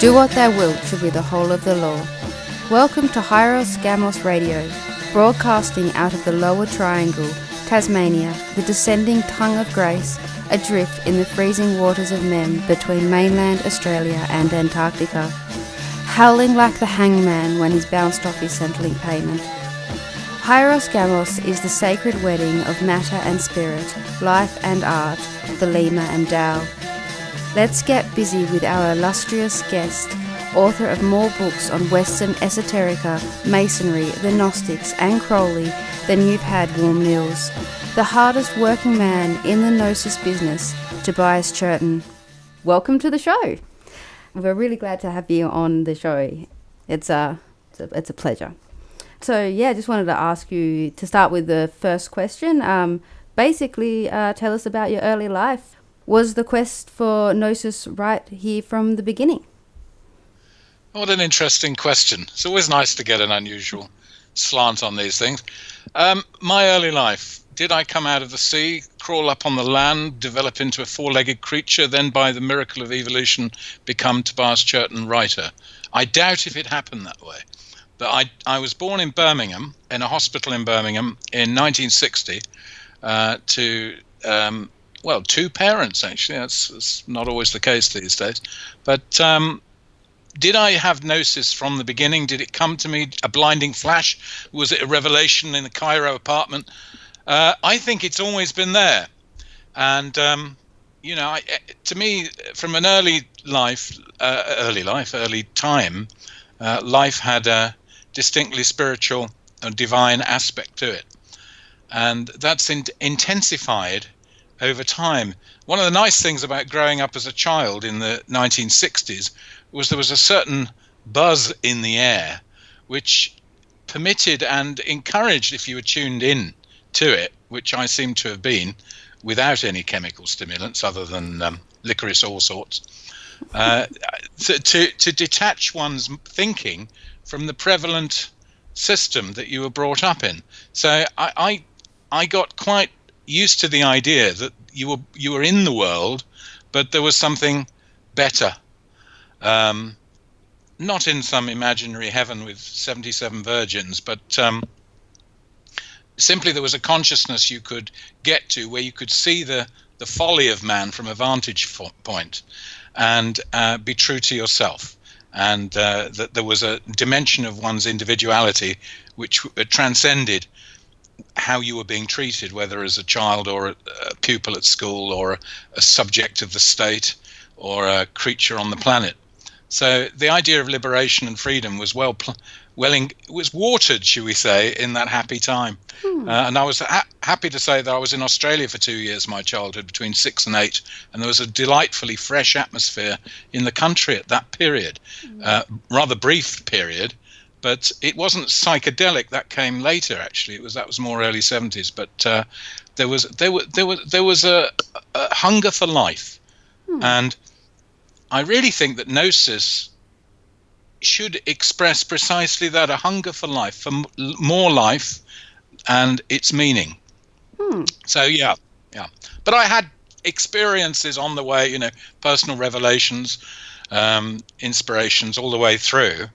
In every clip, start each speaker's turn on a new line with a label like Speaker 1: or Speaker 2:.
Speaker 1: Do what thou wilt should be the whole of the law. Welcome to Hieros Gamos Radio, broadcasting out of the Lower Triangle, Tasmania, the descending tongue of grace, adrift in the freezing waters of Mem between mainland Australia and Antarctica, howling like the hangman when he's bounced off his Centrelink payment. Hieros Gamos is the sacred wedding of matter and spirit, life and art, Thelema and Tao. Let's get busy with our illustrious guest, author of more books on Western esoterica, Masonry, the Gnostics and Crowley than you've had warm meals. The hardest working man in the gnosis business, Tobias Churton. Welcome to the show. We're really glad to have you on the show. It's a pleasure. So yeah, just wanted to ask you to start with the first question. Basically, tell us about your early life. Was the quest for gnosis right here from the beginning?
Speaker 2: What an interesting question. It's always nice to get an unusual slant on these things. My early life. Did I come out of the sea, crawl up on the land, develop into a four-legged creature, then by the miracle of evolution become Tobias Churton writer? I doubt if it happened that way. But I was born in Birmingham, in a hospital in Birmingham in 1960 to two parents, actually. That's not always the case these days. But did I have gnosis from the beginning? Did it come to me, a blinding flash? Was it a revelation in the Cairo apartment? I think it's always been there. And, to me, from an early time, life had a distinctly spiritual and divine aspect to it. And that's intensified over time. One of the nice things about growing up as a child in the 1960s was there was a certain buzz in the air which permitted and encouraged, if you were tuned in to it, which I seem to have been, without any chemical stimulants other than licorice all sorts, to detach one's thinking from the prevalent system that you were brought up in. So I got quite used to the idea that you were in the world, but there was something better. Not in some imaginary heaven with 77 virgins, but simply there was a consciousness you could get to where you could see the folly of man from a vantage point and be true to yourself. And that there was a dimension of one's individuality which transcended how you were being treated, whether as a child or a pupil at school or a subject of the state or a creature on the planet. So the idea of liberation and freedom was was watered, shall we say, in that happy time. And I was happy to say that I was in Australia for 2 years, my childhood, between 6 and 8, and there was a delightfully fresh atmosphere in the country at that period, rather brief period, but it wasn't psychedelic. That came later, actually. That was more early 70s, but there was a hunger for life, and I really think that gnosis should express precisely that, a hunger for life, for more life and its meaning. So yeah. But I had experiences on the way, personal revelations, inspirations all the way through.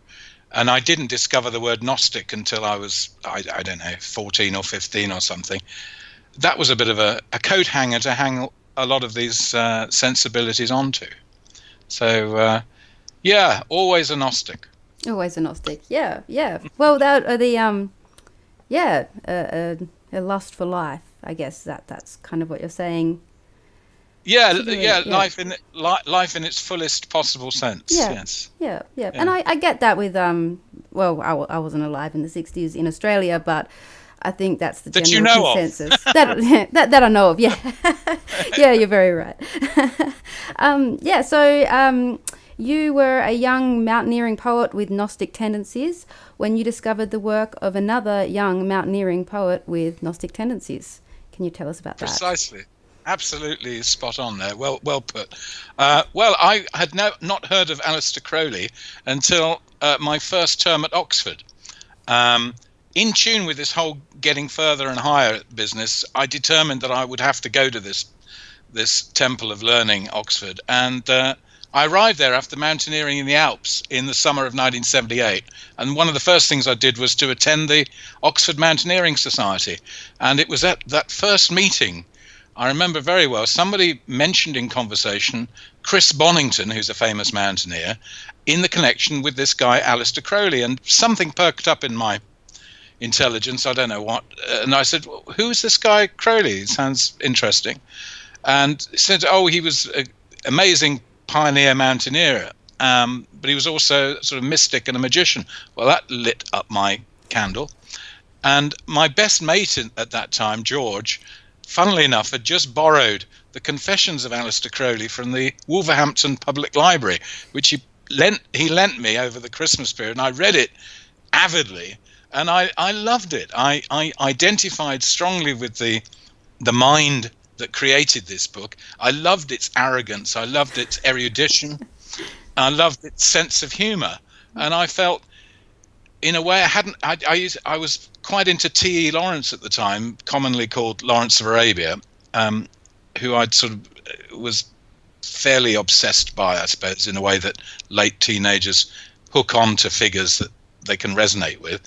Speaker 2: And I didn't discover the word Gnostic until I was, I don't know, 14 or 15 or something. That was a bit of a coat hanger to hang a lot of these sensibilities onto. So, always a Gnostic.
Speaker 1: Always a Gnostic, yeah. Well, that a lust for life. I guess that's kind of what you're saying.
Speaker 2: Yeah. Life in its fullest possible sense. Yes.
Speaker 1: Yeah. And I get that with I wasn't alive in the 60s in Australia, but I think that's the general consensus that I know of. Yeah. Yeah, you're very right. So you were a young mountaineering poet with Gnostic tendencies when you discovered the work of another young mountaineering poet with Gnostic tendencies. Can you tell us about that?
Speaker 2: Precisely. Absolutely spot on there. Well put. I had not heard of Aleister Crowley until my first term at Oxford. In tune with this whole getting further and higher business, I determined that I would have to go to this temple of learning, Oxford, and I arrived there after mountaineering in the Alps in the summer of 1978, and one of the first things I did was to attend the Oxford Mountaineering Society. And it was at that first meeting, I remember very well, somebody mentioned in conversation Chris Bonington, who's a famous mountaineer, in the connection with this guy Aleister Crowley, and something perked up in my intelligence, I don't know what, and I said, well, who's this guy Crowley? It sounds interesting. And he said, oh, he was an amazing pioneer mountaineer, but he was also sort of mystic and a magician. Well, that lit up my candle. And my best mate at that time, George, funnily enough, had just borrowed the Confessions of Aleister Crowley from the Wolverhampton Public Library, which he lent me over the Christmas period, and I read it avidly, and I loved it. I identified strongly with the mind that created this book. I loved its arrogance. I loved its erudition. I loved its sense of humor. And I felt, in a way, I was quite into T.E. Lawrence at the time, commonly called Lawrence of Arabia, who I'd sort of was fairly obsessed by, I suppose, in a way that late teenagers hook on to figures that they can resonate with.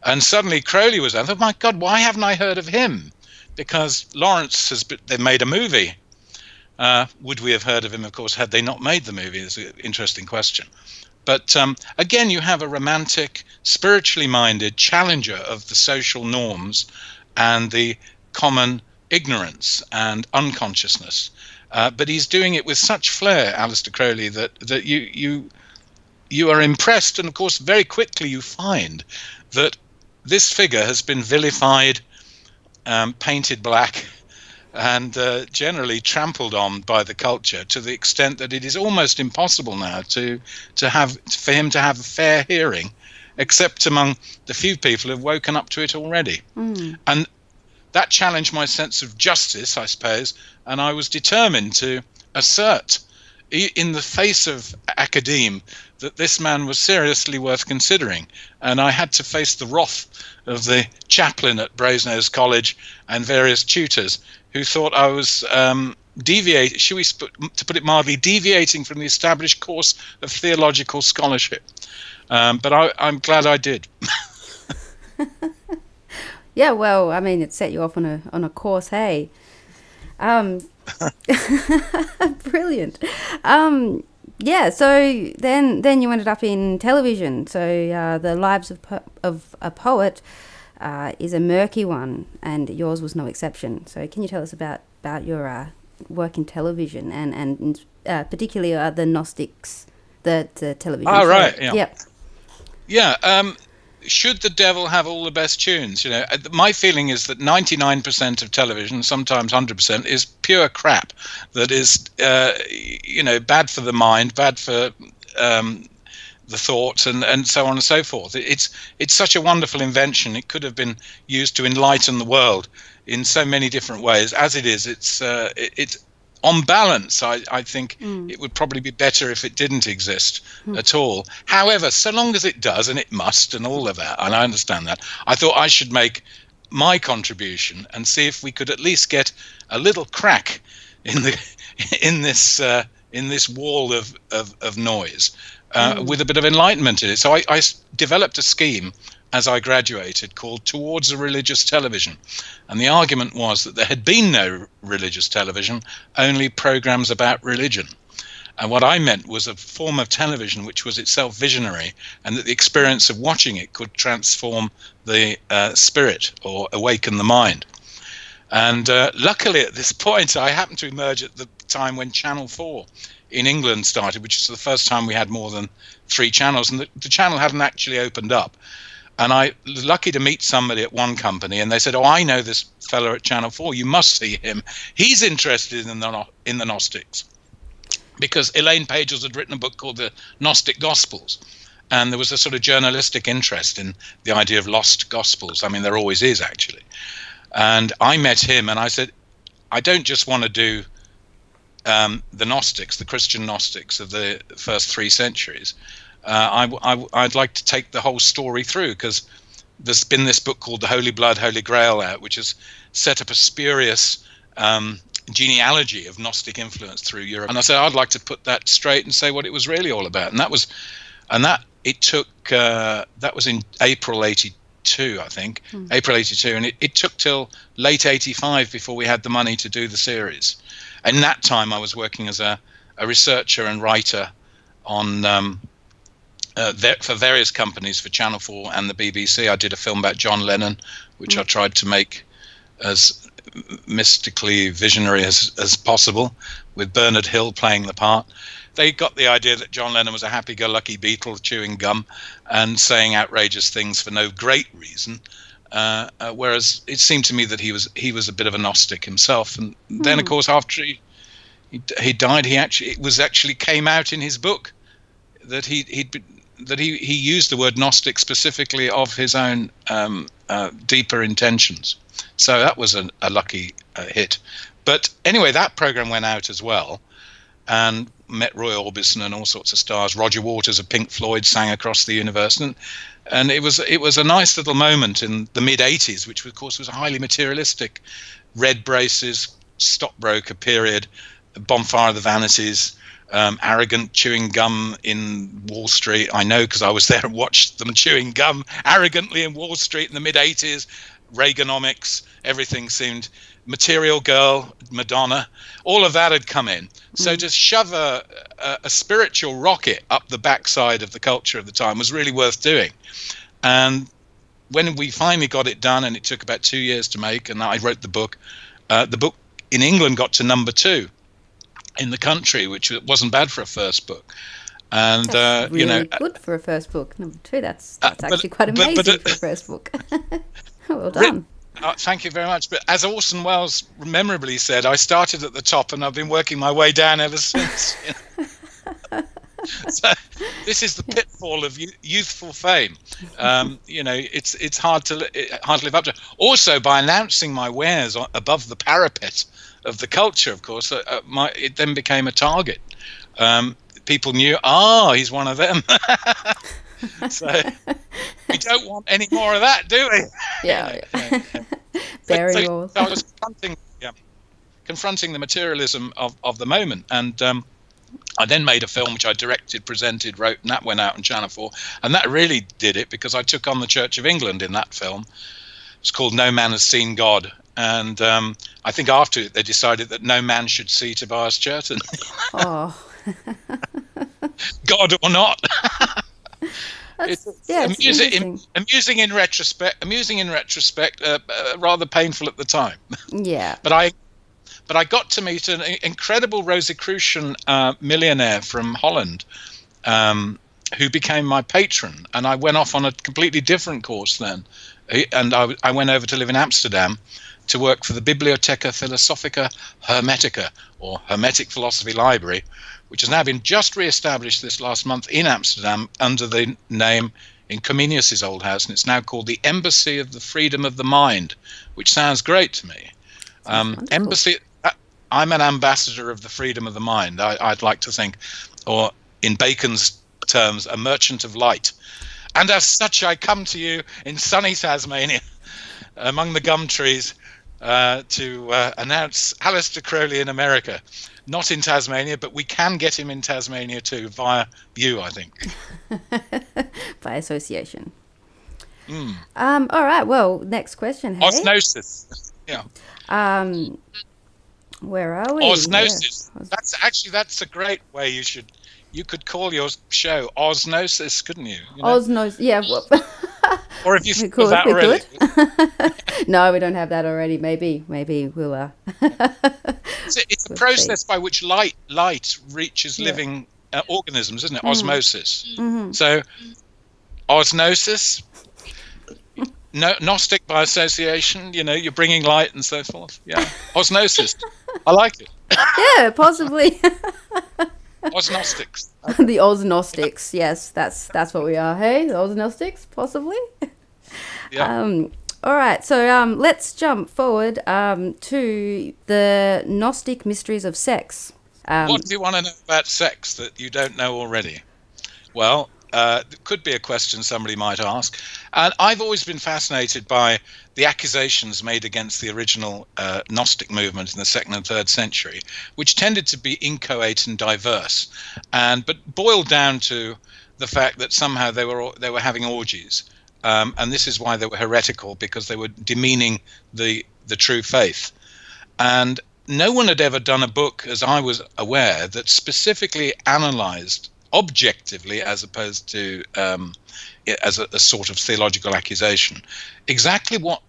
Speaker 2: And suddenly Crowley was there. I thought, my God, why haven't I heard of him? Because Lawrence they made a movie. Would we have heard of him, of course, had they not made the movie? It's an interesting question. But again, you have a romantic, spiritually minded challenger of the social norms and the common ignorance and unconsciousness. But he's doing it with such flair, Aleister Crowley, that you are impressed. And of course, very quickly you find that this figure has been vilified, painted black, and generally trampled on by the culture, to the extent that it is almost impossible now for him to have a fair hearing, except among the few people who have woken up to it already. And that challenged my sense of justice, I suppose, and I was determined to assert, in the face of academe, that this man was seriously worth considering. And I had to face the wrath of the chaplain at Brasenose College and various tutors who thought I was to put it mildly, deviating from the established course of theological scholarship. But I'm glad I did.
Speaker 1: Yeah, well, I mean, it set you off on a course, hey. Brilliant. Yeah, so then you ended up in television. So The Lives of a Poet is a murky one, and yours was no exception. So can you tell us about your work in television and particularly the Gnostics, the television show?
Speaker 2: Right, yeah.
Speaker 1: Yep.
Speaker 2: Yeah, should the devil have all the best tunes? You know, my feeling is that 99% of television, sometimes 100%, is pure crap. That is, bad for the mind, bad for the thoughts, and so on and so forth. It's such a wonderful invention. It could have been used to enlighten the world in so many different ways. As it is, it's on balance, I think it would probably be better if it didn't exist at all. However, so long as it does, and it must, and all of that, and I understand that, I thought I should make my contribution and see if we could at least get a little crack in this wall of noise with a bit of enlightenment in it. So I developed a scheme as I graduated called Towards a Religious Television. And the argument was that there had been no religious television, only programs about religion. And what I meant was a form of television which was itself visionary, and that the experience of watching it could transform the spirit or awaken the mind. And luckily at this point, I happened to emerge at the time when Channel 4 in England started, which is the first time we had more than 3 channels, and the channel hadn't actually opened up. And I was lucky to meet somebody at one company, and they said, "Oh, I know this fellow at Channel 4. You must see him. He's interested in the Gnostics." Because Elaine Pagels had written a book called The Gnostic Gospels, and there was a sort of journalistic interest in the idea of lost gospels. I mean, there always is, actually. And I met him, and I said, I don't just want to do the Gnostics, the Christian Gnostics of the first 3 centuries. I'd like to take the whole story through, because there's been this book called The Holy Blood, Holy Grail out, which has set up a spurious genealogy of Gnostic influence through Europe. And I said I'd like to put that straight and say what it was really all about. And that was in April 82, I think, April 82, and it took till late 85 before we had the money to do the series. And that time I was working as a researcher and writer on for various companies, for Channel 4 and the BBC. I did a film about John Lennon, which I tried to make as mystically visionary as possible, with Bernard Hill playing the part. They got the idea that John Lennon was a happy-go-lucky Beatle chewing gum and saying outrageous things for no great reason, whereas it seemed to me that he was a bit of a Gnostic himself. And then, of course, after he died, it came out in his book that he used the word Gnostic specifically of his own deeper intentions. So that was a lucky hit. But anyway, that program went out as well, and met Roy Orbison and all sorts of stars. Roger Waters of Pink Floyd sang across the universe, and it was a nice little moment in the mid '80s, which of course was a highly materialistic, red braces, stockbroker period, Bonfire of the Vanities, arrogant chewing gum in Wall Street. I know because I was there and watched them chewing gum arrogantly in Wall Street in the mid '80s. Reaganomics, everything seemed Material Girl, Madonna, all of that had come in. So to shove a spiritual rocket up the backside of the culture of the time was really worth doing. And when we finally got it done, and it took about 2 years to make, and I wrote the book in England got to number 2 in the country, which wasn't bad for a first book. And
Speaker 1: that's really good for a first book. Number 2, that's actually quite amazing for a first book. Well done.
Speaker 2: Thank you very much. But as Orson Welles memorably said, I started at the top and I've been working my way down ever since. So this is the pitfall of youthful fame. It's hard to live up to. Also, by announcing my wares above the parapet of the culture, of course, it then became a target. People knew, he's one of them. So we don't want any more of that, do we?
Speaker 1: Yeah. Bearing
Speaker 2: so I was confronting the materialism of the moment, and I then made a film which I directed, presented, wrote, and that went out on Channel 4, and that really did it because I took on the Church of England in that film. It's called No Man Has Seen God, and I think after it they decided that no man should see Tobias Churton. God or not. Amusing in retrospect, rather painful at the time.
Speaker 1: Yeah.
Speaker 2: But I got to meet an incredible Rosicrucian millionaire from Holland, who became my patron, and I went off on a completely different course then. And I went over to live in Amsterdam to work for the Bibliotheca Philosophica Hermetica, or Hermetic Philosophy Library, which has now been just re-established this last month in Amsterdam under the name, in Comenius's old house, and it's now called the Embassy of the Freedom of the Mind, which sounds great to me. Embassy. I'm an ambassador of the freedom of the mind, I'd like to think, or in Bacon's terms, a merchant of light. And as such, I come to you in sunny Tasmania, among the gum trees, to announce Aleister Crowley in America. Not in Tasmania, but we can get him in Tasmania too, via you, I think.
Speaker 1: By association. All right, well, next question. Hey?
Speaker 2: Osmosis. Yeah.
Speaker 1: Where are we?
Speaker 2: Osmosis. Yeah. That's a great way you could call your show Osmosis, couldn't you?
Speaker 1: Osmosis, yeah. Well,
Speaker 2: or if you think of that already.
Speaker 1: No, we don't have that already. Maybe we'll.
Speaker 2: It's a process by which light reaches living organisms, isn't it? Osmosis. Mm-hmm. So, osmosis, Gnostic by association. You're bringing light and so forth. Yeah, osmosis. I like it.
Speaker 1: Yeah, possibly.
Speaker 2: Osnostics.
Speaker 1: The Osnostics. Yes, that's what we are. Hey, the Osnostics, possibly.
Speaker 2: Yeah.
Speaker 1: All right, so let's jump forward to the Gnostic mysteries of sex.
Speaker 2: What do you want to know about sex that you don't know already? Well, could be a question somebody might ask. And I've always been fascinated by the accusations made against the original Gnostic movement in the 2nd and 3rd century, which tended to be inchoate and diverse, but boiled down to the fact that somehow they were having orgies, and this is why they were heretical, because they were demeaning the true faith. And no one had ever done a book, as I was aware, that specifically analysed objectively, as opposed to as a sort of theological accusation, exactly what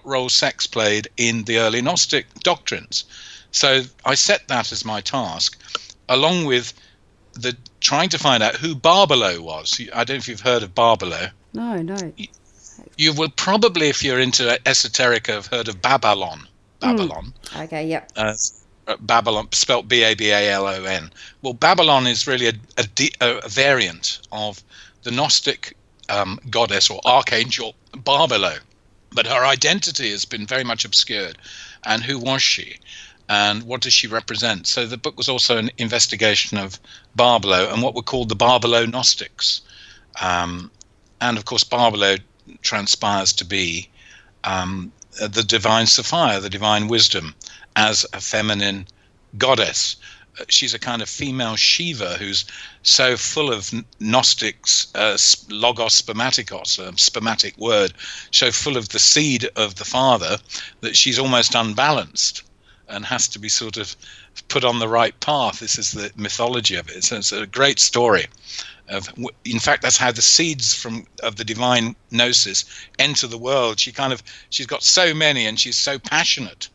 Speaker 2: role sex played in the early Gnostic doctrines. So I set that as my task, along with trying to find out who Barbelo was. I don't know if you've heard of Barbelo.
Speaker 1: No.
Speaker 2: You will probably, if you're into esoterica, have heard of Babylon.
Speaker 1: Okay, yep.
Speaker 2: Babylon, spelt Babalon. Well, Babylon is really a variant of the Gnostic goddess or archangel Barbelo, but her identity has been very much obscured. And who was she? And what does she represent? So the book was also an investigation of Barbelo and what were called the Barbelo Gnostics. And of course, Barbelo transpires to be the divine Sophia, the divine wisdom, as a feminine goddess. She's a kind of female Shiva who's so full of Gnostics, logos spermatikos, a spermatic word, so full of the seed of the father that she's almost unbalanced and has to be sort of put on the right path. This is the mythology of it. So it's a great story. In fact, that's how the seeds of the divine gnosis enter the world. She's got so many, and she's so passionate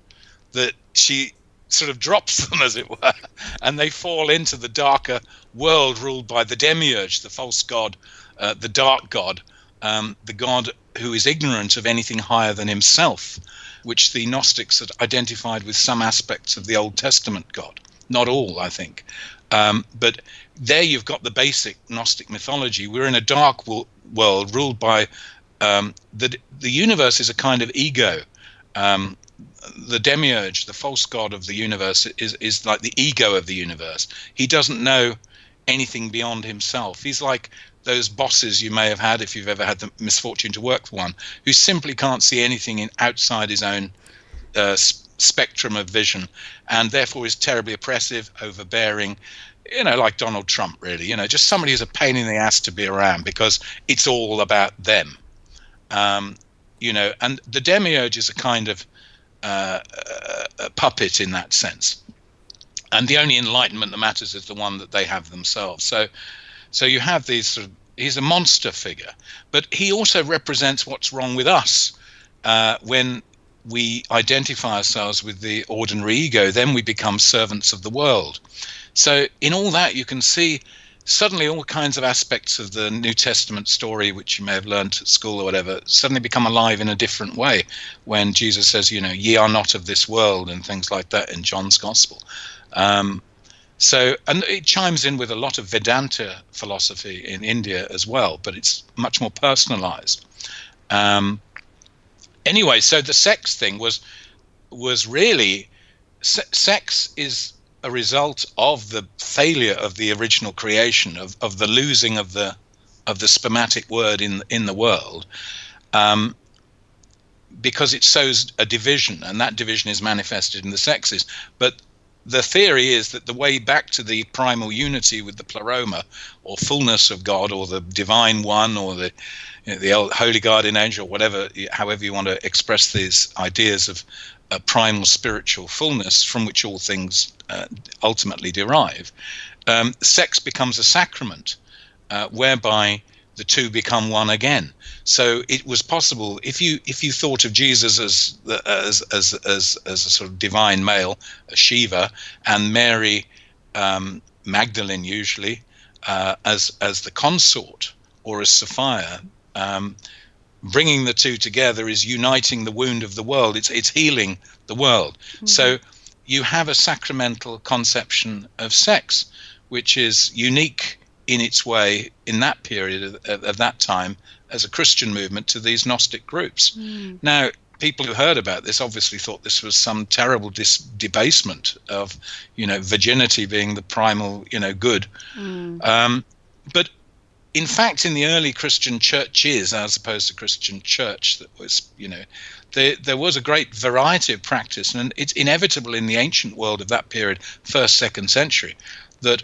Speaker 2: that she sort of drops them, as it were, and they fall into the darker world ruled by the demiurge, the false god, the dark god, the god who is ignorant of anything higher than himself, which the Gnostics had identified with some aspects of the Old Testament God. Not all, I think. But there you've got the basic Gnostic mythology. We're in a dark world ruled by the universe is a kind of ego. The demiurge, the false god of the universe, is like the ego of the universe. He doesn't know anything beyond himself. He's like those bosses you may have had, if you've ever had the misfortune to work for one, who simply can't see anything outside his own spectrum of vision, and therefore is terribly oppressive, overbearing, like Donald Trump, really. Just somebody who's a pain in the ass to be around because it's all about them. And the demiurge is a kind of a puppet in that sense, and the only enlightenment that matters is the one that they have themselves. So you have these he's a monster figure, but he also represents what's wrong with us when we identify ourselves with the ordinary ego. Then we become servants of the world. So in all that, you can see suddenly all kinds of aspects of the New Testament story, which you may have learned at school or whatever, suddenly become alive in a different way when Jesus says, ye are not of this world, and things like that in John's Gospel. And it chimes in with a lot of Vedanta philosophy in India as well, but it's much more personalized. Anyway, so the sex thing was really, sex is a result of the failure of the original creation, of the losing of the spermatic word in the world, because it sows a division, and that division is manifested in the sexes. But the theory is that the way back to the primal unity with the pleroma, or fullness of God, or the divine one, or the holy guardian angel, whatever, however you want to express these ideas of a primal spiritual fullness from which all things ultimately derive, sex becomes a sacrament whereby the two become one again. So it was possible, if you thought of Jesus as a sort of divine male, a Shiva, and Mary Magdalene usually as the consort, or as Sophia, bringing the two together is uniting the wound of the world. It's healing the world. Mm-hmm. So you have a sacramental conception of sex, which is unique in its way in that period of that time as a Christian movement to these Gnostic groups. Now, people who heard about this obviously thought this was some terrible debasement of, virginity being the primal, good. But in fact, in the early Christian churches, as opposed to Christian church, that was, there was a great variety of practice, and it's inevitable in the ancient world of that period, 1st, 2nd century, that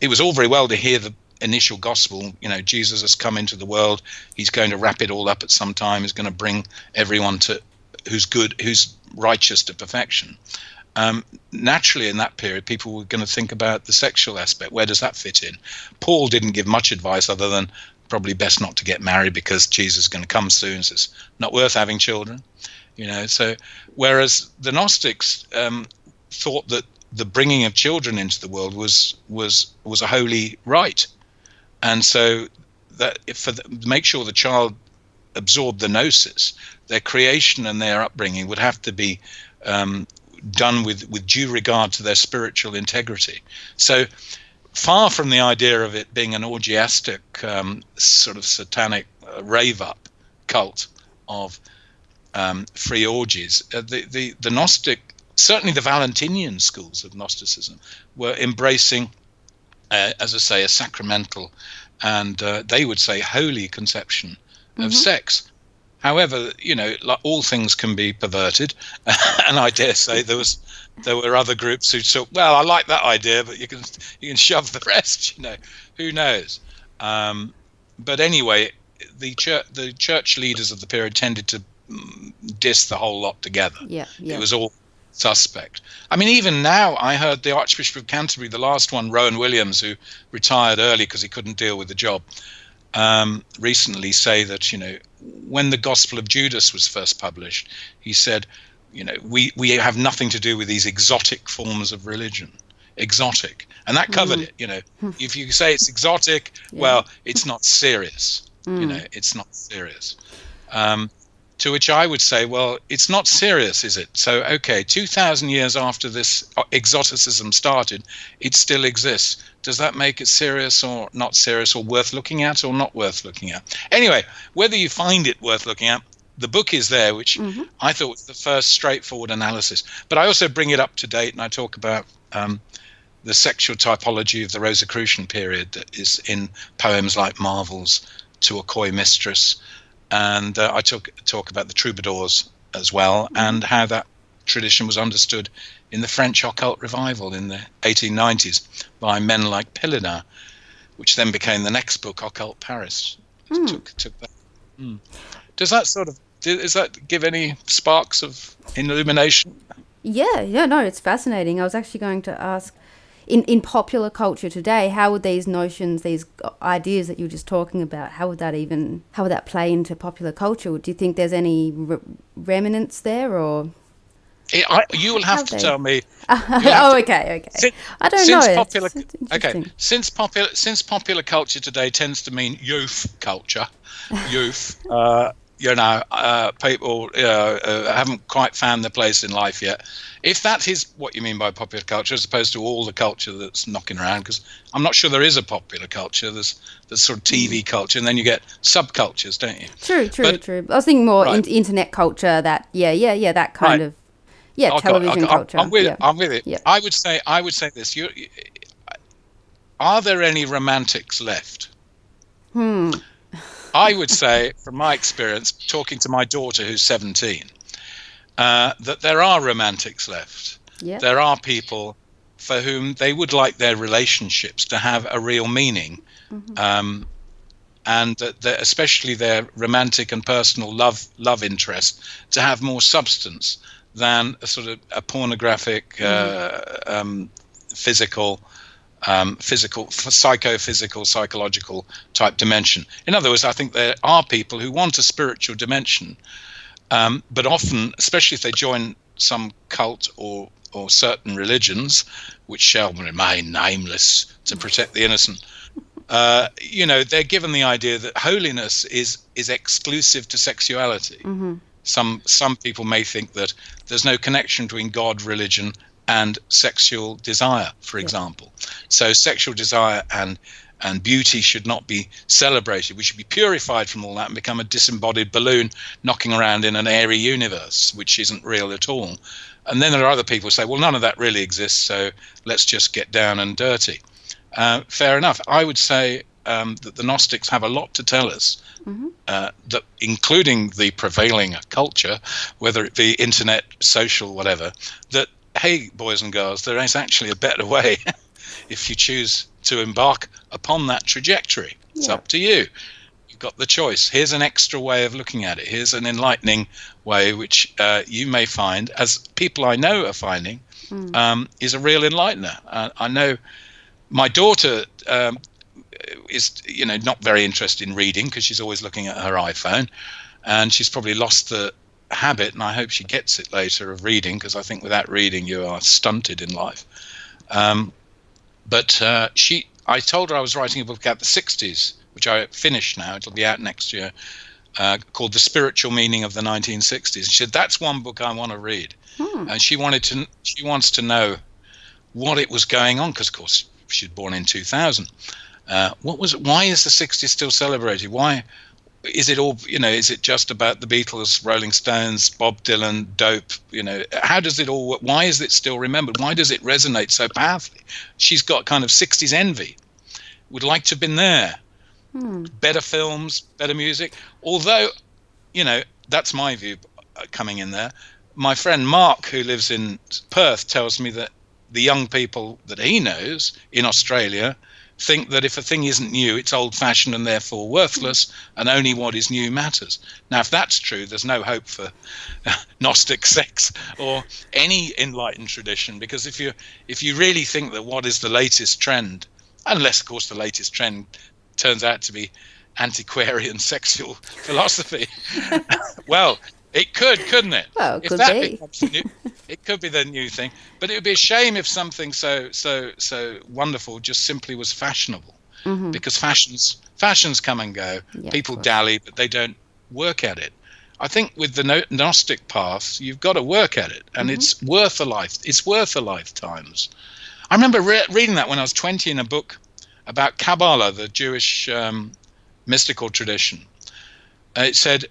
Speaker 2: it was all very well to hear the initial gospel. Jesus has come into the world. He's going to wrap it all up at some time. He's going to bring everyone to who's righteous to perfection. Naturally, in that period, people were going to think about the sexual aspect. Where does that fit in? Paul didn't give much advice other than probably best not to get married because Jesus is going to come soon, so it's not worth having children. So whereas the Gnostics thought that the bringing of children into the world was a holy rite, and so that make sure the child absorbed the gnosis, their creation and their upbringing would have to be done with due regard to their spiritual integrity. So far from the idea of it being an orgiastic sort of satanic rave up cult of free orgies, the Gnostic, certainly the Valentinian schools of Gnosticism, were embracing, as I say, a sacramental and they would say holy conception of sex. However, like all things can be perverted, and I dare say there were other groups who thought, well, I like that idea, but you can shove the rest. Who knows? But anyway, the church leaders of the period tended to diss the whole lot together. Yeah. It was all suspect. I mean, even now, I heard the Archbishop of Canterbury, the last one, Rowan Williams, who retired early because he couldn't deal with the job, recently say that when the Gospel of Judas was first published, he said, we have nothing to do with these exotic forms of religion. Exotic, and that covered it. If you say it's exotic, well, it's not serious. It's not serious. To which I would say, well, it's not serious, is it? So, okay, 2,000 years after this exoticism started, it still exists. Does that make it serious or not serious, or worth looking at or not worth looking at? Anyway, whether you find it worth looking at, the book is there, which I thought was the first straightforward analysis. But I also bring it up to date, and I talk about the sexual typology of the Rosicrucian period that is in poems like Marvel's To a Coy Mistress. And I talk about the troubadours as well, and how that tradition was understood in the French occult revival in the 1890s by men like Pellinar, which then became the next book, Occult Paris. Took that. Does that give any sparks of illumination?
Speaker 1: Yeah, no, it's fascinating. I was actually going to ask, in popular culture today, how would these notions, these ideas that you were just talking about, how would that play into popular culture? Do you think there's any remnants there, or?
Speaker 2: You will have to tell me.
Speaker 1: Okay. I don't know.
Speaker 2: Since popular culture today tends to mean youth culture, people haven't quite found their place in life yet. If that is what you mean by popular culture, as opposed to all the culture that's knocking around, because I'm not sure there is a popular culture. There's sort of TV culture, and then you get subcultures, don't you? True.
Speaker 1: I was thinking more internet culture. That that kind of television culture.
Speaker 2: I'm with it.
Speaker 1: Yeah.
Speaker 2: I would say this. Are there any romantics left? I would say, from my experience, talking to my daughter who's 17, that there are romantics left. Yeah. There are people for whom they would like their relationships to have a real meaning, and that especially their romantic and personal love interest to have more substance than a sort of a pornographic, physical, psychophysical, psychological type dimension. In other words, I think there are people who want a spiritual dimension, but often, especially if they join some cult or certain religions, which shall remain nameless to protect the innocent, they're given the idea that holiness is exclusive to sexuality. Some people may think that there's no connection between God, religion, and sexual desire, for example. So sexual desire and beauty should not be celebrated. We should be purified from all that and become a disembodied balloon knocking around in an airy universe, which isn't real at all. And then there are other people who say, well, none of that really exists, so let's just get down and dirty. Fair enough. I would say that the Gnostics have a lot to tell us, that including the prevailing culture, whether it be internet, social, whatever, that, hey, boys and girls, there is actually a better way if you choose to embark upon that trajectory. It's up to you. You've got the choice. Here's an extra way of looking at it. Here's an enlightening way, which you may find, as people I know are finding, is a real enlightener. I know my daughter is, not very interested in reading because she's always looking at her iPhone, and she's probably lost the habit, and I hope she gets it later, of reading, because I think without reading you are stunted in life. But I told her I was writing a book about the 60s, which I finished now. It'll be out next year, called The Spiritual Meaning of the 1960s. She said, that's one book I want to read. And she wants to know what it was going on, because of course she was born in 2000. Why is the 60s still celebrated? Why is it all, is it just about the Beatles, Rolling Stones, Bob Dylan, dope? How does it all work? Why is it still remembered? Why does it resonate so powerfully? She's got kind of 60s envy. Would like to have been there. Better films, better music. Although, that's my view coming in there. My friend Mark, who lives in Perth, tells me that the young people that he knows in Australia think that if a thing isn't new, it's old-fashioned and therefore worthless, and only what is new matters. Now, if that's true, there's no hope for Gnostic sects or any enlightened tradition, because if you really think that what is the latest trend, unless, of course, the latest trend turns out to be antiquarian sexual philosophy, well, it couldn't it?
Speaker 1: Well, it could be.
Speaker 2: It could be the new thing, but it would be a shame if something so wonderful just simply was fashionable, because fashions come and go.
Speaker 1: Yeah,
Speaker 2: people dally, but they don't work at it. I think with the Gnostic path, you've got to work at it, and it's worth a life. It's worth a lifetime's. I remember reading that when I was 20 in a book about Kabbalah, the Jewish mystical tradition. It said,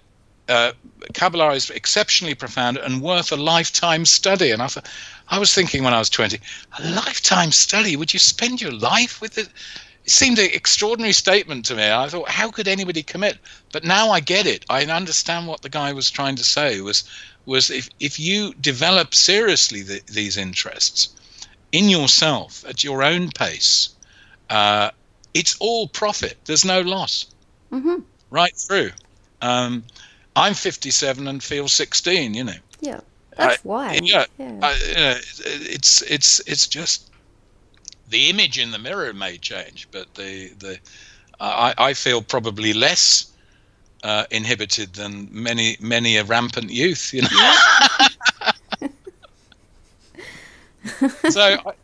Speaker 2: Kabbalah is exceptionally profound and worth a lifetime study. And I was thinking when I was 20, a lifetime study? Would you spend your life with it? It seemed an extraordinary statement to me. I thought, how could anybody commit? But now I get it. I understand what the guy was trying to say was if you develop seriously these interests in yourself at your own pace, it's all profit. There's no loss. Right through. I'm 57 and feel 16.
Speaker 1: Yeah, that's why.
Speaker 2: Yeah. It's just the image in the mirror may change, but I feel probably less inhibited than many a rampant youth. So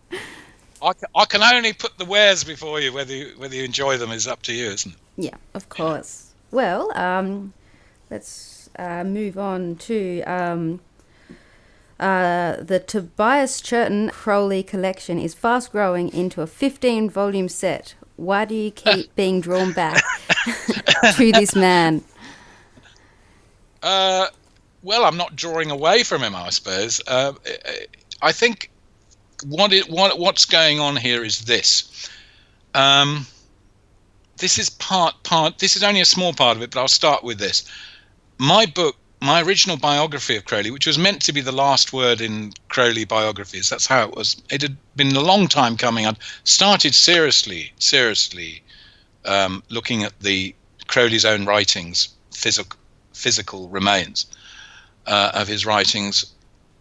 Speaker 2: I can only put the wares before you. Whether you enjoy them is up to you, isn't it?
Speaker 1: Yeah, of course. Well, let's move on to the Tobias Churton Crowley collection is fast growing into a 15-volume set. Why do you keep being drawn back to this man?
Speaker 2: Well, I'm not drawing away from him, I suppose. I think what's going on here is this. This is this is only a small part of it, but I'll start with this. My book, my original biography of Crowley, which was meant to be the last word in Crowley biographies, that's how it was. It had been a long time coming. I'd started seriously looking at the Crowley's own writings, physical remains of his writings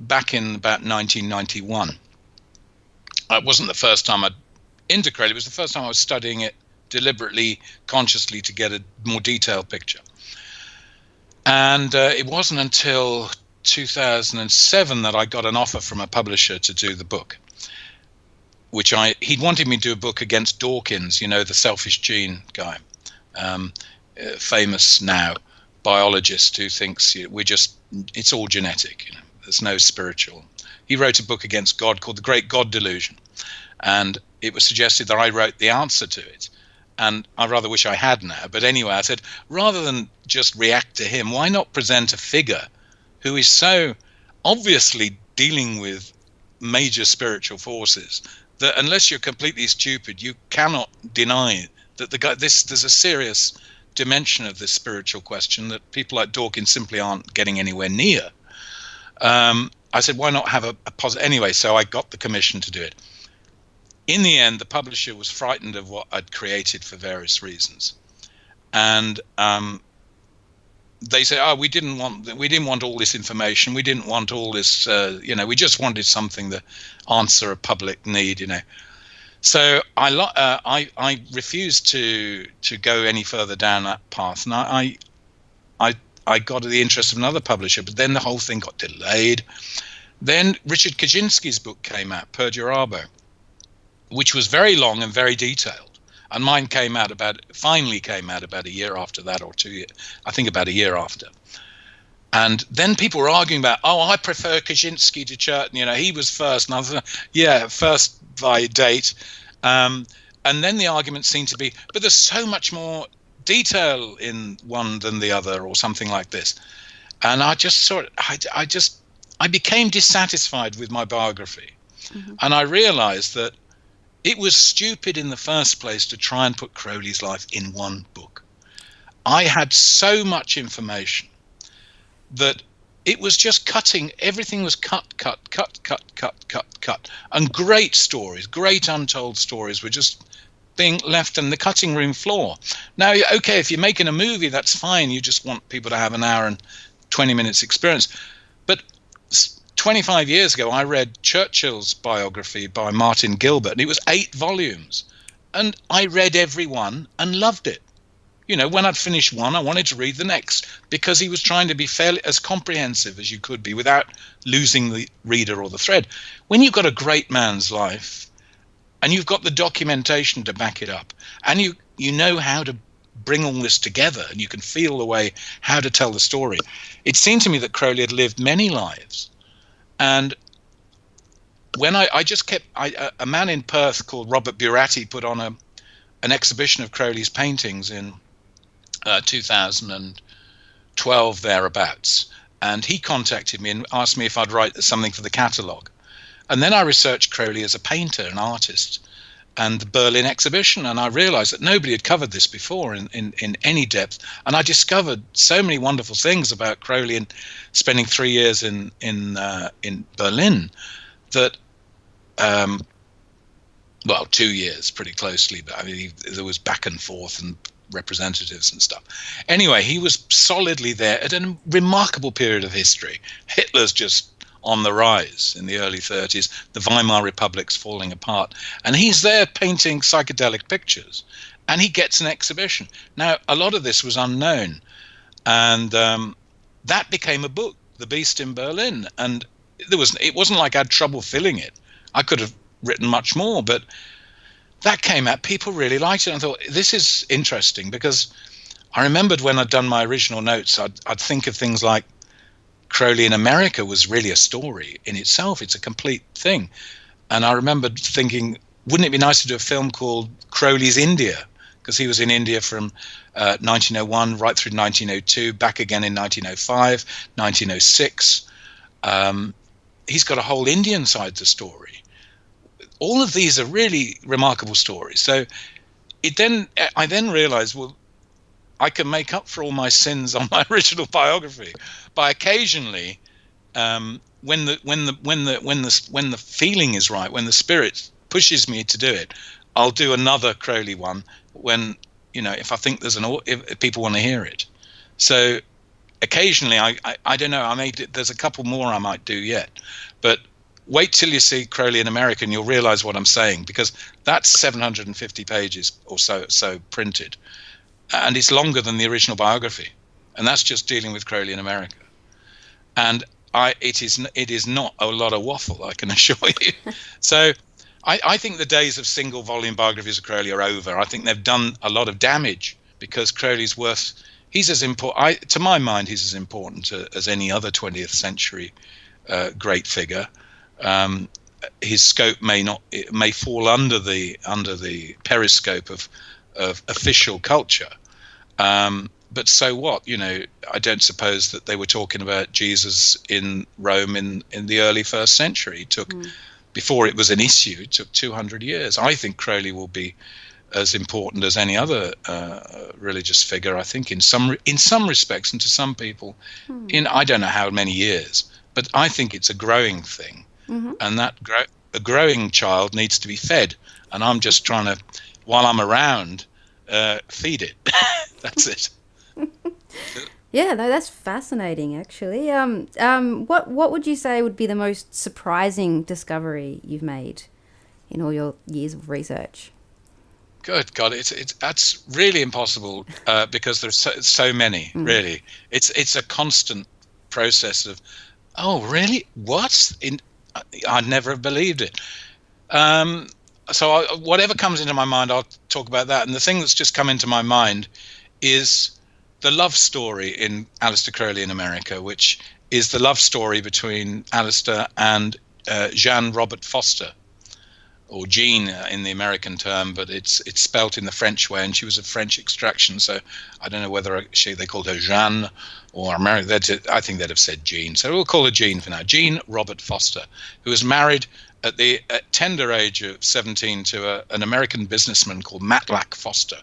Speaker 2: back in about 1991. It wasn't the first time I'd into Crowley. It was the first time I was studying it deliberately, consciously, to get a more detailed picture. And it wasn't until 2007 that I got an offer from a publisher to do the book, which he'd wanted me to do a book against Dawkins, the selfish gene guy, famous now biologist who thinks it's all genetic, there's no spiritual. He wrote a book against God called The Great God Delusion, and it was suggested that I wrote the answer to it. And I rather wish I had now. But anyway, I said, rather than just react to him, why not present a figure who is so obviously dealing with major spiritual forces that unless you're completely stupid, you cannot deny that there's a serious dimension of this spiritual question that people like Dawkins simply aren't getting anywhere near. I said, why not have a positive? Anyway, so I got the commission to do it. In the end, the publisher was frightened of what I'd created for various reasons, and they say, "Oh, we didn't want all this information. We didn't want all this. We just wanted something to answer a public need. So I refused to go any further down that path, and I got the interest of another publisher, but then the whole thing got delayed. Then Richard Kaczynski's book came out, Perdurabo, which was very long and very detailed, and mine finally came out about a year after that, or 2 years, I think about a year after. And then people were arguing about, I prefer Kaczynski to Churton, he was first, and I was like, yeah, first by date. And then the argument seemed to be, but there's so much more detail in one than the other, or something like this. And I became dissatisfied with my biography. Mm-hmm. And I realized that it was stupid in the first place to try and put Crowley's life in one book. I had so much information that it was just cutting. Everything was cut. And great stories, great untold stories were just being left on the cutting room floor. Now, okay, if you're making a movie, that's fine. You just want people to have an hour and 20 minutes experience. But 25 years ago, I read Churchill's biography by Martin Gilbert, and it was 8 volumes. And I read every one and loved it. When I'd finished one, I wanted to read the next, because he was trying to be fairly as comprehensive as you could be without losing the reader or the thread. When you've got a great man's life and you've got the documentation to back it up, and you know how to bring all this together, and you can feel the way how to tell the story, it seemed to me that Crowley had lived many lives. And when a man in Perth called Robert Buratti put on an exhibition of Crowley's paintings in 2012 thereabouts, and he contacted me and asked me if I'd write something for the catalogue. And then I researched Crowley as a painter, an artist, and the Berlin exhibition, and I realized that nobody had covered this before in any depth. And I discovered so many wonderful things about Crowley, and spending 3 years in Berlin, that 2 years pretty closely, but I mean there was back and forth and representatives and stuff. Anyway, he was solidly there at a remarkable period of history. Hitler's just on the rise in the early 30s, the Weimar Republic's falling apart, and he's there painting psychedelic pictures, and he gets an exhibition. Now, a lot of this was unknown, and that became a book, The Beast in Berlin, and it wasn't like I had trouble filling it. I could have written much more, but that came out. People really liked it. I thought, this is interesting, because I remembered when I'd done my original notes, I'd think of things like Crowley in America was really a story in itself. It's a complete thing. And I remembered thinking, wouldn't it be nice to do a film called Crowley's India? Because he was in India from 1901 right through 1902, back again in 1905, 1906. He's got a whole Indian side to the story. All of these are really remarkable stories. So I then realized, well, I can make up for all my sins on my original biography by occasionally, when the feeling is right, when the spirit pushes me to do it, I'll do another Crowley one when, if I think if people want to hear it. So occasionally, I don't know, there's a couple more I might do yet, but wait till you see Crowley in America and you'll realize what I'm saying, because that's 750 pages or so printed. And it's longer than the original biography, and that's just dealing with Crowley in America. And it is not a lot of waffle, I can assure you. So I think the days of single volume biographies of Crowley are over. I think they've done a lot of damage, because Crowley's he's as important. To my mind, he's as important as any other 20th century great figure. His scope may fall under the periscope of official culture, but so what? I don't suppose that they were talking about Jesus in Rome in the early 1st century. It took before it was an issue. It took 200 years. I think Crowley will be as important as any other religious figure, I think, in some respects, and to some people, in I don't know how many years. But I think it's a growing thing, and that a growing child needs to be fed. And I'm just trying to, while I'm around, feed it. That's it.
Speaker 1: Yeah, no, that's fascinating, actually. What would you say would be the most surprising discovery you've made in all your years of research?
Speaker 2: Good God, that's really impossible because there's so many. Really, it's a constant process of, oh, really? What? I'd never have believed it. So whatever comes into my mind, I'll talk about that. And the thing that's just come into my mind is the love story in Aleister Crowley in America, which is the love story between Aleister and Jean Robert Foster, or Jean in the American term, but it's spelt in the French way, and she was of French extraction, so I don't know whether they called her Jeanne or American. I think they'd have said Jean, so we'll call her Jean for now. Jean Robert Foster, who was married at the tender age of 17 to an American businessman called Matlack Foster,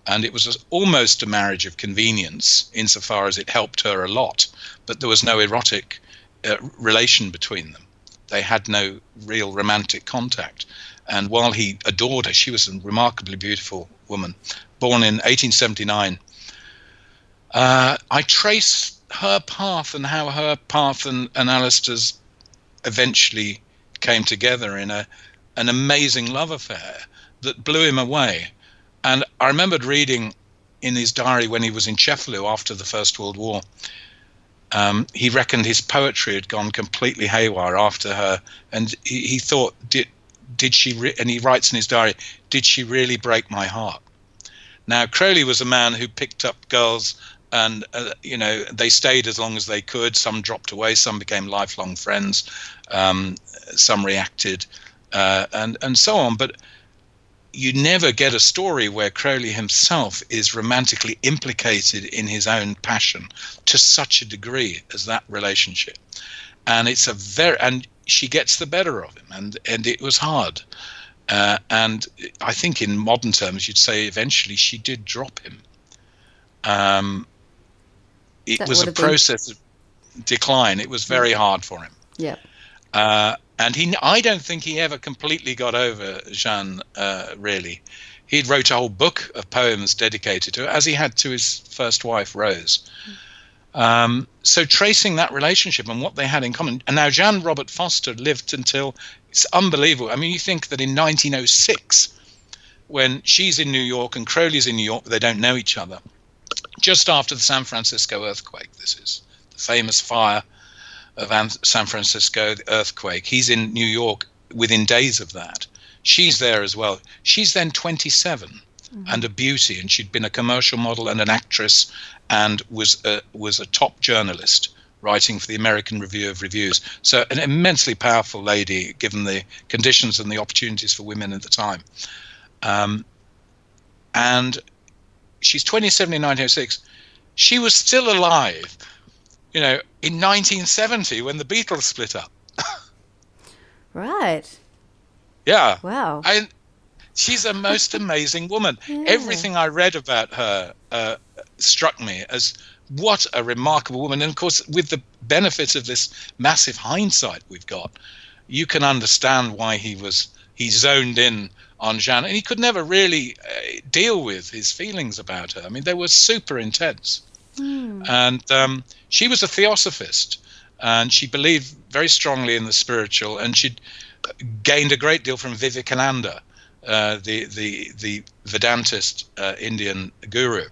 Speaker 2: and it was almost a marriage of convenience insofar as it helped her a lot, but there was no erotic relation between them. They had no real romantic contact. And while he adored her, she was a remarkably beautiful woman, born in 1879. I trace her path and how her path and Aleister's eventually came together in an amazing love affair that blew him away. And I remembered reading in his diary when he was in Cefalù after the First World War, he reckoned his poetry had gone completely haywire after her, and he thought, did she? And he writes in his diary, "Did she really break my heart?" Now, Crowley was a man who picked up girls, and they stayed as long as they could. Some dropped away, some became lifelong friends, some reacted, and so on. But you never get a story where Crowley himself is romantically implicated in his own passion to such a degree as that relationship. And and she gets the better of him, and it was hard. And I think in modern terms, you'd say eventually she did drop him. It was a process of decline. It was very hard for him.
Speaker 1: Yeah.
Speaker 2: And I don't think he ever completely got over Jeanne, really. He wrote a whole book of poems dedicated to her, as he had to his first wife, Rose. So tracing that relationship and what they had in common. And now Jean Robert Foster lived until, it's unbelievable. I mean, you think that in 1906, when she's in New York and Crowley's in New York, they don't know each other. Just after the San Francisco earthquake, this is the famous fire of San Francisco, the earthquake. He's in New York within days of that. She's there as well. She's then 27 and a beauty, and she'd been a commercial model and an actress, and was a top journalist writing for the American Review of Reviews. So an immensely powerful lady, given the conditions and the opportunities for women at the time. And she's 27 in 1906. She was still alive, in 1970 when the Beatles split up.
Speaker 1: Right.
Speaker 2: Yeah.
Speaker 1: Wow.
Speaker 2: She's a most amazing woman. Yeah. Everything I read about her struck me as what a remarkable woman. And of course, with the benefit of this massive hindsight we've got, you can understand why he zoned in on Jeanne, and he could never really deal with his feelings about her. I mean, they were super intense. And she was a theosophist, and she believed very strongly in the spiritual, and she'd gained a great deal from Vivekananda, the Vedantist Indian guru.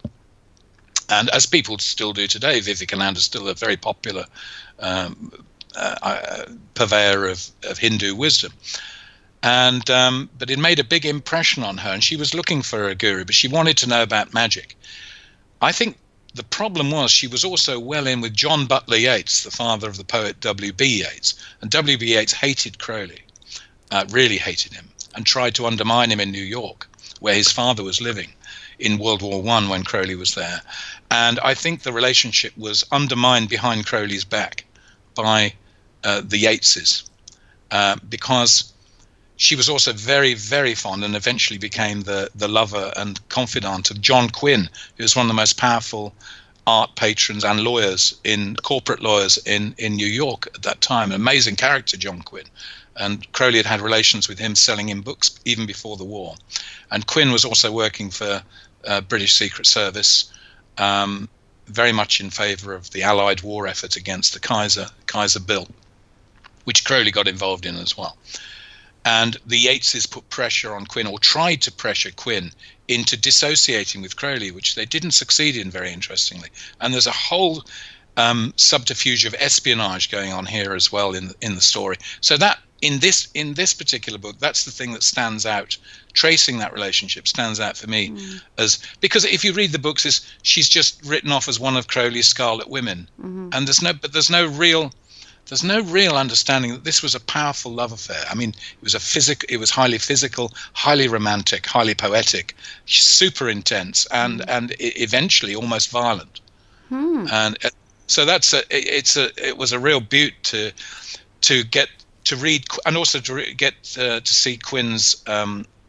Speaker 2: And as people still do today, Vivekananda is still a very popular purveyor of Hindu wisdom. And but it made a big impression on her, and she was looking for a guru, but she wanted to know about magic. I think the problem was she was also well in with John Butler Yeats, the father of the poet W.B. Yeats. And W.B. Yeats hated Crowley, really hated him, and tried to undermine him in New York, where his father was living in World War I when Crowley was there. And I think the relationship was undermined behind Crowley's back by the Yeatses, because she was also very, very fond, and eventually became the lover and confidant of John Quinn, who was one of the most powerful art patrons and corporate lawyers in New York at that time. An amazing character, John Quinn. And Crowley had relations with him, selling him books even before the war. And Quinn was also working for British Secret Service, very much in favour of the Allied war effort against the Kaiser Bill, which Crowley got involved in as well. And the Yeatses put pressure on Quinn, or tried to pressure Quinn into dissociating with Crowley, which they didn't succeed in, very interestingly. And there's a whole subterfuge of espionage going on here as well in the story. So that in this particular book, that's the thing that stands out. Tracing that relationship stands out for me, as because if you read the books, she's just written off as one of Crowley's Scarlet Women, and there's no real understanding that this was a powerful love affair. I mean, it was highly physical, highly romantic, highly poetic, super intense, and eventually almost violent. And so it was a real beaut to get to read, and also to get to see Quinn's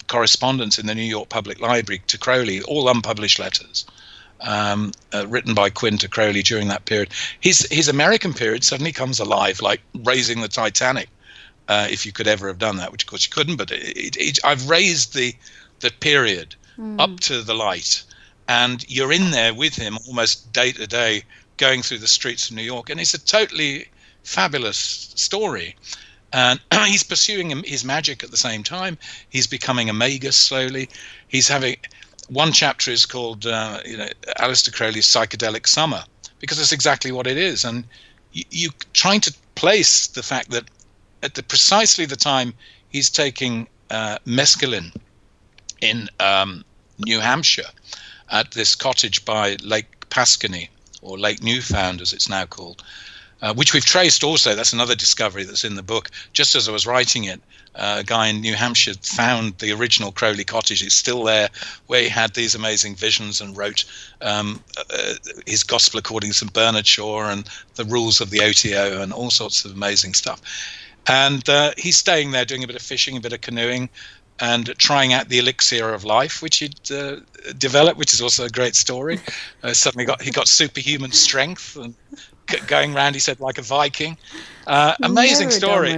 Speaker 2: correspondence in the New York Public Library to Crowley, all unpublished letters. Written by Quinn to Crowley during that period. His American period suddenly comes alive, like raising the Titanic, if you could ever have done that, which of course you couldn't, but I've raised the period up to the light, and you're in there with him almost day to day, going through the streets of New York, and it's a totally fabulous story. And he's pursuing his magic at the same time. He's becoming a magus slowly. He's having... One chapter is called, Aleister Crowley's Psychedelic Summer, because that's exactly what it is. And you trying to place the fact that at precisely the time he's taking mescaline in New Hampshire at this cottage by Lake Pascony, or Lake Newfound as it's now called, which we've traced also. That's another discovery that's in the book. Just as I was writing it, a guy in New Hampshire found the original Crowley cottage. It's still there, where he had these amazing visions and wrote his gospel according to St. Bernard Shaw and the rules of the OTO and all sorts of amazing stuff. And he's staying there doing a bit of fishing, a bit of canoeing, and trying out the elixir of life, which he'd developed, which is also a great story. Suddenly he got superhuman strength and going around, he said, like a Viking. Amazing story.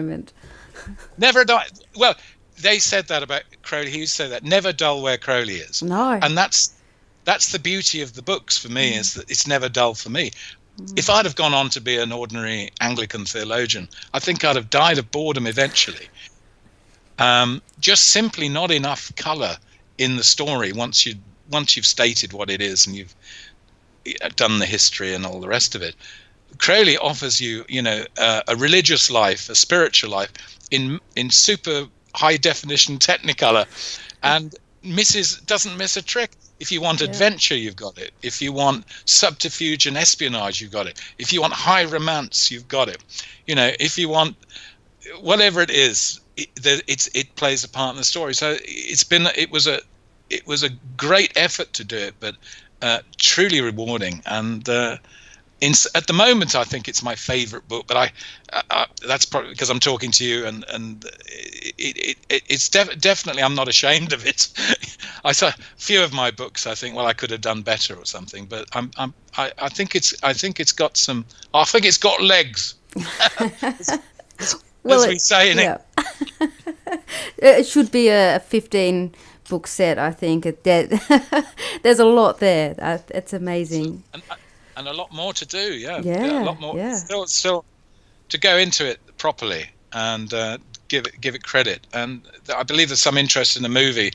Speaker 2: Never die. Well, they said that about Crowley. He used to say that, never dull where Crowley is.
Speaker 1: No.
Speaker 2: And that's the beauty of the books for me, is that it's never dull for me. If I'd have gone on to be an ordinary Anglican theologian, I think I'd have died of boredom eventually. Just simply not enough colour in the story once you've stated what it is and you've done the history and all the rest of it. Crowley offers you, a religious life, a spiritual life in super high definition Technicolor, and doesn't miss a trick. If you want adventure, you've got it. If you want subterfuge and espionage, you've got it. If you want high romance, you've got it. If you want whatever it is, it plays a part in the story. So it was a great effort to do it, but truly rewarding. And at the moment, I think it's my favorite book, but that's probably because I'm talking to you, and it's definitely, I'm not ashamed of it. I saw a few of my books, I think, well, I could have done better or something, but I think it's got legs. As we say in it.
Speaker 1: It should be a 15 book set, I think. There's a lot there. It's amazing.
Speaker 2: And a lot more to do,
Speaker 1: yeah,
Speaker 2: a lot more.
Speaker 1: Yeah.
Speaker 2: Still to go into it properly and give it credit. And I believe there's some interest in a movie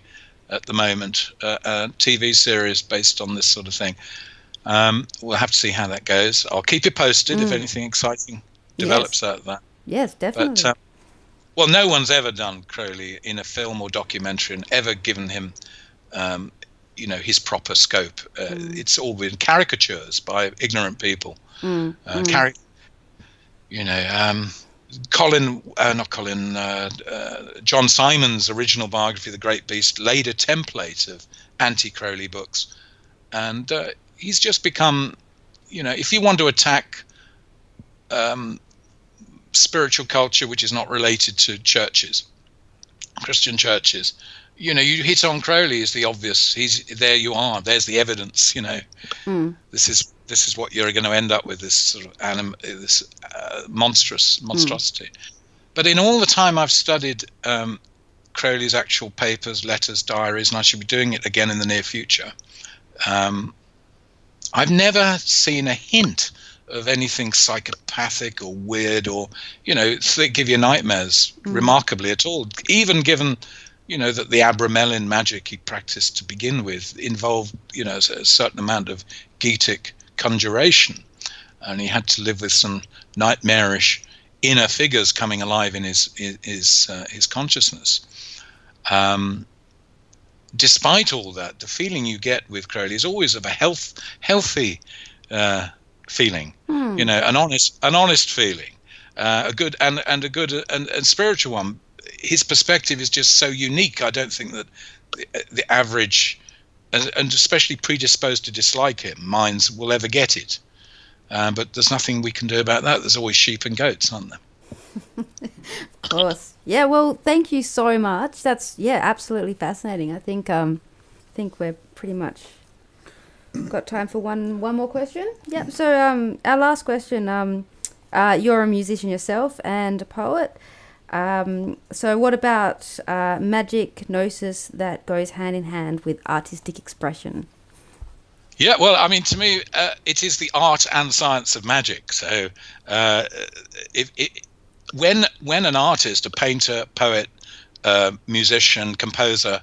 Speaker 2: at the moment, a TV series based on this sort of thing. We'll have to see how that goes. I'll keep you posted if anything exciting develops out of that.
Speaker 1: Yes, definitely.
Speaker 2: But, well, no one's ever done Crowley in a film or documentary and ever given him his proper scope. It's all been caricatures by ignorant people. John Simon's original biography, The Great Beast, laid a template of anti-Crowley books. And he's just become, if you want to attack spiritual culture which is not related to churches, Christian churches, you hit on Crowley as the obvious. There you are. There's the evidence. This is what you're going to end up with, this sort of monstrosity. But in all the time I've studied Crowley's actual papers, letters, diaries, and I should be doing it again in the near future, I've never seen a hint of anything psychopathic or weird or, they give you nightmares remarkably at all, even given, that the Abramelin magic he practiced to begin with involved, a certain amount of Getic conjuration. And he had to live with some nightmarish inner figures coming alive in his consciousness. Despite all that, the feeling you get with Crowley is always of a healthy feeling, an honest feeling, a good and spiritual one. His perspective is just so unique. I don't think that the average, and especially predisposed to dislike him, minds will ever get it. But there's nothing we can do about that. There's always sheep and goats, aren't there?
Speaker 1: Of course. Yeah, well, thank you so much. That's, absolutely fascinating. I think we're pretty much got time for one more question. Yep. So our last question, you're a musician yourself and a poet. So what about magic, gnosis that goes hand in hand with artistic expression?
Speaker 2: Yeah, well, I mean, to me, it is the art and science of magic. So when an artist, a painter, poet, musician, composer,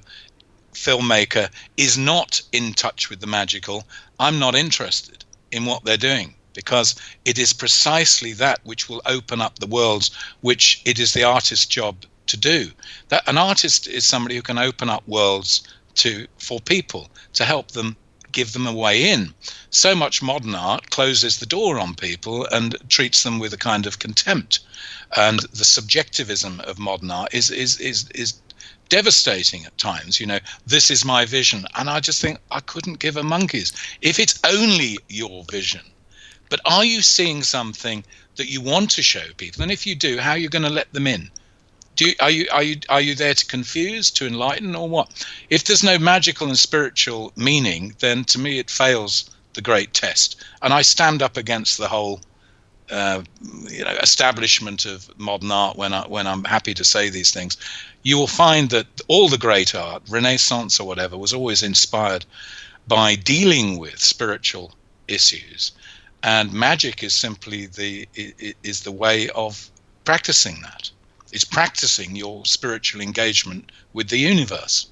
Speaker 2: filmmaker is not in touch with the magical, I'm not interested in what they're doing, because it is precisely that which will open up the worlds which it is the artist's job to do. That an artist is somebody who can open up worlds for people, to help them, give them a way in. So much modern art closes the door on people and treats them with a kind of contempt. And the subjectivism of modern art is devastating at times. This is my vision, and I just think I couldn't give a monkey's if it's only your vision. But are you seeing something that you want to show people? And if you do, how are you going to let them in? Are you there to confuse, to enlighten, or what? If there's no magical and spiritual meaning, then to me it fails the great test. And I stand up against the whole establishment of modern art when I'm happy to say these things. You will find that all the great art, Renaissance or whatever, was always inspired by dealing with spiritual issues, and magic is simply the way of practicing that. It's practicing your spiritual engagement with the universe.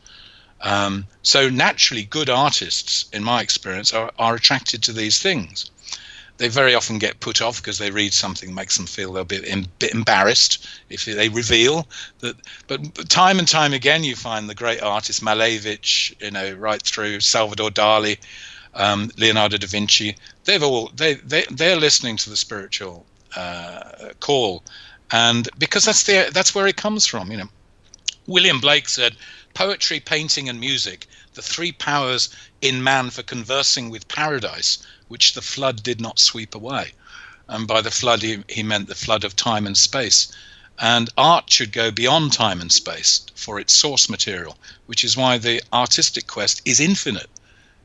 Speaker 2: So naturally, good artists, in my experience, are attracted to these things. They very often get put off because they read something that makes them feel a bit embarrassed if they reveal that. But time and time again, you find the great artists, Malevich, right through Salvador Dali, Leonardo da Vinci. They're listening to the spiritual call, and because that's where it comes from. William Blake said, "Poetry, painting, and music, the three powers in man for conversing with paradise, which the flood did not sweep away." And by the flood, he meant the flood of time and space. And art should go beyond time and space for its source material, which is why the artistic quest is infinite.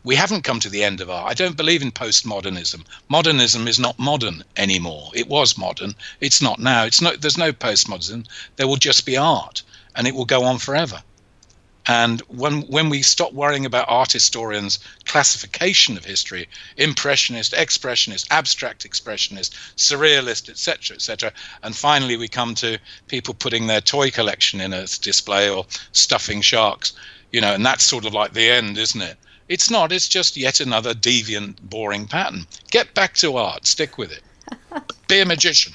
Speaker 2: We haven't come to the end of art. I don't believe in postmodernism. Modernism is not modern anymore. It was modern. It's not now. There's no postmodernism. There will just be art, and it will go on forever. And when we stop worrying about art historians' classification of history, impressionist, expressionist, abstract expressionist, surrealist, etc., and finally we come to people putting their toy collection in a display or stuffing sharks, and that's sort of like the end, isn't it? It's not. It's just yet another deviant, boring pattern. Get back to art. Stick with it. Be a magician.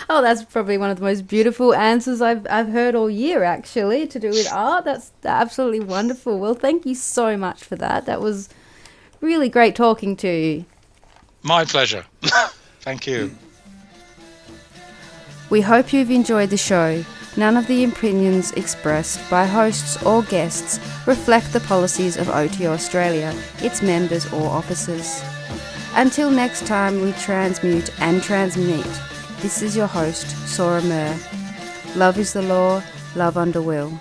Speaker 1: Oh, that's probably one of the most beautiful answers I've heard all year, actually, to do with art. That's absolutely wonderful. Well, thank you so much for that. That was really great talking to you.
Speaker 2: My pleasure. Thank you.
Speaker 1: We hope you've enjoyed the show. None of the opinions expressed by hosts or guests reflect the policies of OTO Australia, its members or officers. Until next time we transmute and transmit, this is your host, Sora Mer. Love is the law, love under will.